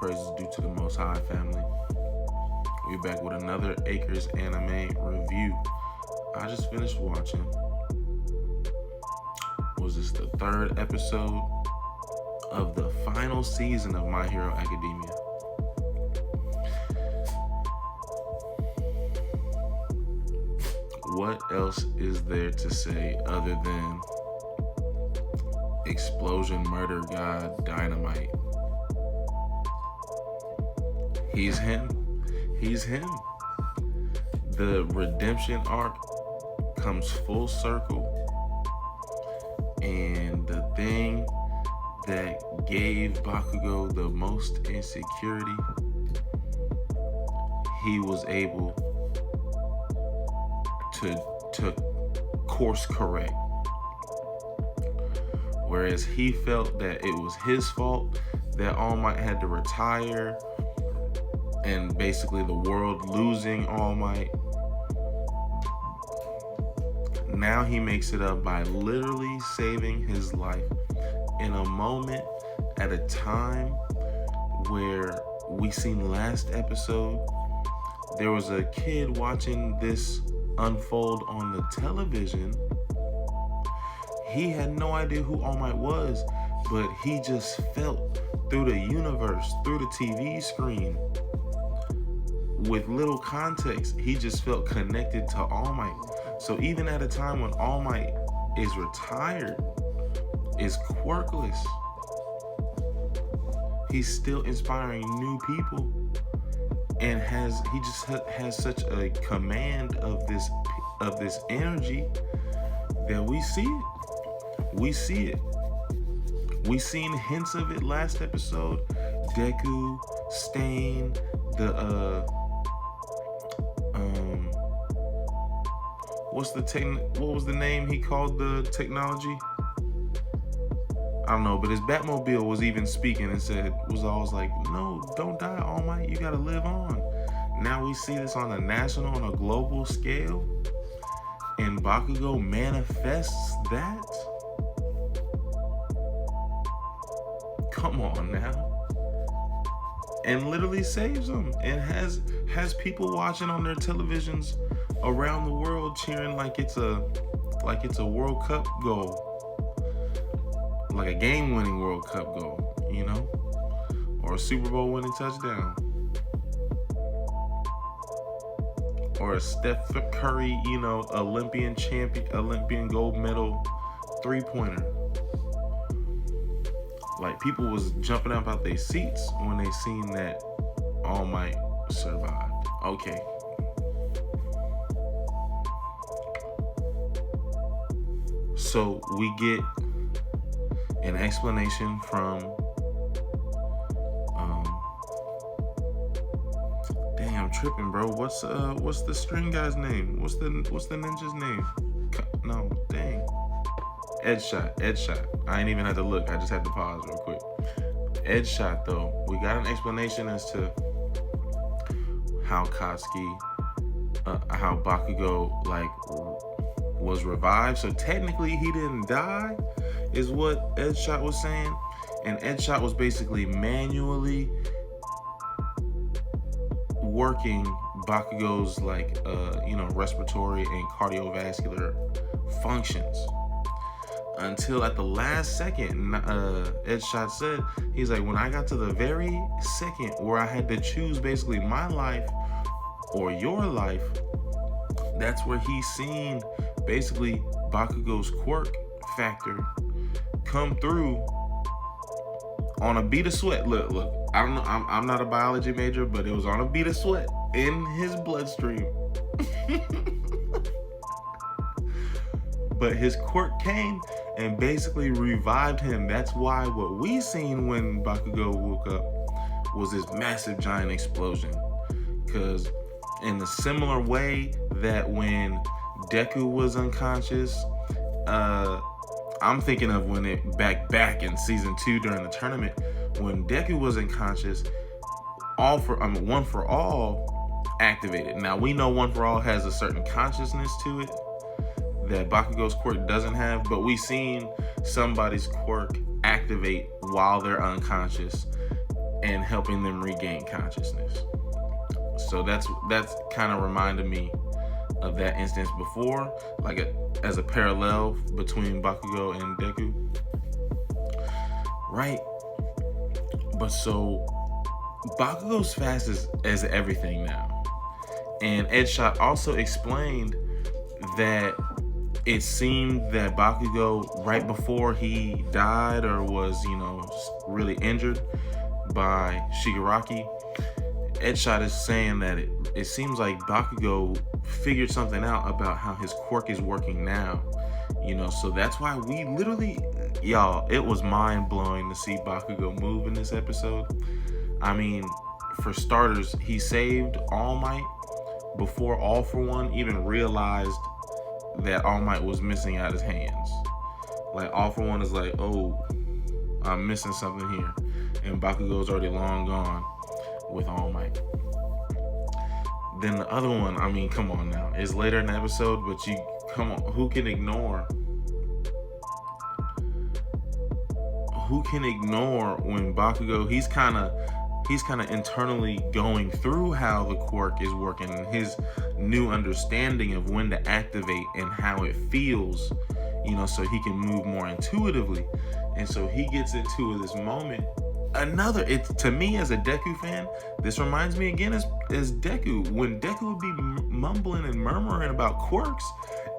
praises due to the Most High, family. We're back with another Acres anime review. I just finished watching. Was this the third episode of the final season of My Hero Academia? What else is there to say other than explosion, murder, God, dynamite? He's him. He's him. The redemption arc comes full circle. And the thing that gave Bakugo the most insecurity, he was able to course correct. Whereas he felt that it was his fault that All Might had to retire and basically the world losing All Might. Now he makes it up by literally saving his life in a moment at a time where we seen last episode, there was a kid watching this unfold on the television. He had no idea who All Might was, but he just felt through the universe, through the TV screen, with little context, he just felt connected to All Might. So even at a time when All Might is retired, is quirkless, he's still inspiring new people, and he just has such a command of this energy that we see it. We see it. We seen hints of it last episode. Deku, Stain, what was the name he called the technology? I don't know, but his Batmobile was even speaking and was like, no, don't die, All Might, you gotta live on. Now we see this on a national, on a global scale, and Bakugo manifests that? Come on now. And literally saves him, and has people watching on their televisions around the world cheering like it's a World Cup goal. Like a game-winning World Cup goal, you know? Or a Super Bowl winning touchdown. Or a Steph Curry, Olympian gold medal three-pointer. Like, people was jumping up out their seats when they seen that All Might survived. Okay. So we get an explanation from dang, I'm tripping, bro. What's the string guy's name? What's the ninja's name? No, dang. Edshot. I ain't even had to look. I just had to pause real quick. Edshot, though, we got an explanation as to how how Bakugo was revived. So technically he didn't die, is what Edshot was saying. And Edshot was basically manually working Bakugo's respiratory and cardiovascular functions. Until at the last second, Edshot said, he's like, when I got to the very second where I had to choose basically my life or your life, that's where he's seen basically Bakugo's quirk factor come through on a bead of sweat. Look, I don't know, I'm not a biology major, but it was on a bead of sweat in his bloodstream. But his quirk came and basically revived him. That's why what we seen when Bakugo woke up was this massive giant explosion. Because in a similar way that when Deku was unconscious, I'm thinking of when it back in season 2 during the tournament, when Deku was unconscious, One for All activated. Now we know One for All has a certain consciousness to it that Bakugo's quirk doesn't have, but we've seen somebody's quirk activate while they're unconscious. and helping them regain consciousness. So that's kind of reminded me of that instance before, like as a parallel between Bakugo and Deku, right? But so Bakugo's fast as everything now, and Ed Shot also explained that it seemed that Bakugo, right before he died or was, really injured by Shigaraki, Ed Shot is saying that it seems like Bakugo figured something out about how his quirk is working now. So that's why we literally, y'all, it was mind-blowing to see Bakugo move in this episode. I mean, for starters, he saved All Might before All For One even realized that All Might was missing out his hands. Like, All For One is like, oh, I'm missing something here. And Bakugo's already long gone with All Might. Then the other one, I mean, come on now. It's later in the episode, but come on, who can ignore when Bakugo, he's kind of internally going through how the quirk is working and his new understanding of when to activate and how it feels, so he can move more intuitively. And so he gets into this moment. To me as a Deku fan, this reminds me again as Deku. When Deku would be mumbling and murmuring about quirks,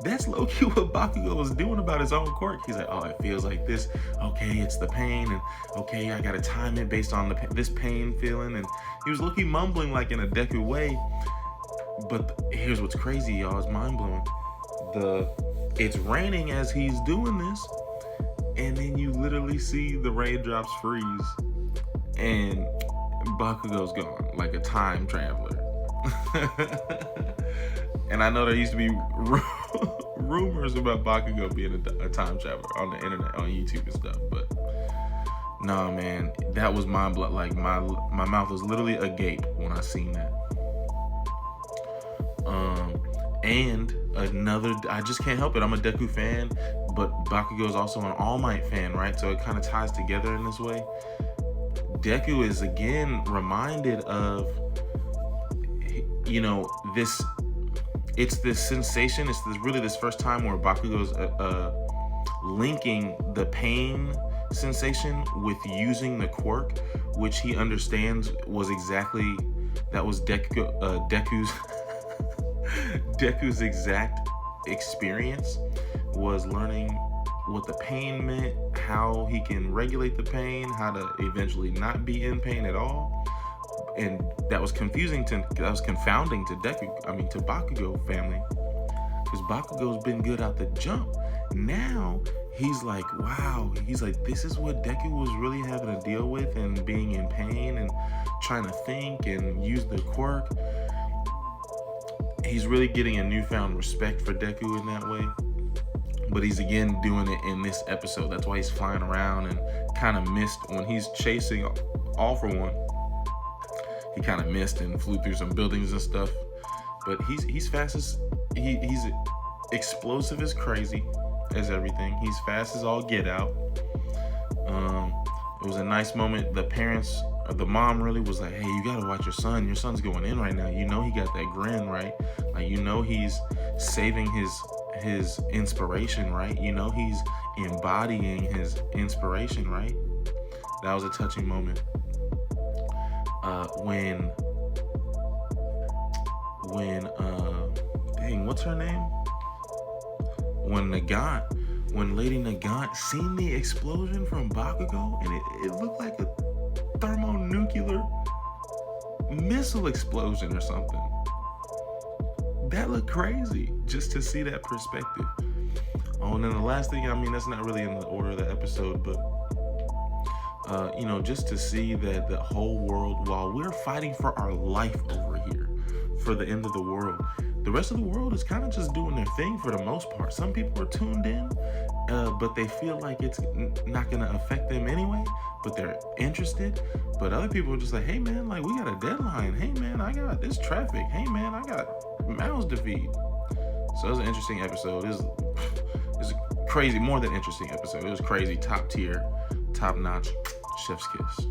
that's low-key what Bakugo was doing about his own quirk. He's like, oh, it feels like this. Okay, it's the pain, and okay, I gotta time it based on this pain feeling. And he was low-key mumbling like in a Deku way. But here's what's crazy, y'all. It's mind-blowing. It's raining as he's doing this, and then you literally see the raindrops freeze, and Bakugo's gone like a time traveler. And I know there used to be rumors about Bakugo being a time traveler on the internet, on YouTube and stuff, but nah, man, that was mind-blowing. Like my mouth was literally agape when I seen that. And I just can't help it. I'm a Deku fan, but Bakugo is also an All Might fan, right? So it kind of ties together in this way. Deku is again reminded of, it's this sensation. It's this first time where Bakugo's linking the pain sensation with using the quirk, which he understands was Deku's Deku's exact experience, was learning what the pain meant, how he can regulate the pain, how to eventually not be in pain at all. And that was confounding to Bakugo family, because Bakugo's been good out the jump. Now he's like, wow, this is what Deku was really having to deal with, and being in pain and trying to think and use the quirk. He's really getting a newfound respect for Deku in that way. But he's again doing it in this episode. That's why he's flying around and kind of missed when he's chasing All For One. He kind of missed and flew through some buildings and stuff. But he's fast as he's explosive as crazy as everything. He's fast as all get out. It was a nice moment. The mom really was like, hey, you gotta watch your son. Your son's going in right now. He got that grin, right? Like, he's saving his inspiration, right? He's embodying his inspiration, right? That was a touching moment. What's her name? When Lady Nagant seen the explosion from Bakugo, and it looked like a thermonuclear missile explosion or something. That looked crazy, just to see that perspective. Oh, and then the last thing, that's not really in the order of the episode, but just to see that the whole world, while we're fighting for our life over here, for the end of the world, the rest of the world is kind of just doing their thing for the most part. Some people are tuned in, but they feel like it's not going to affect them anyway, but they're interested. But other people are just like, hey man, like, we got a deadline. Hey man, I got this traffic. Hey man, I got mouths to feed. So it was an interesting episode. It was a crazy, more than interesting episode. It was crazy, top tier, top notch, chef's kiss.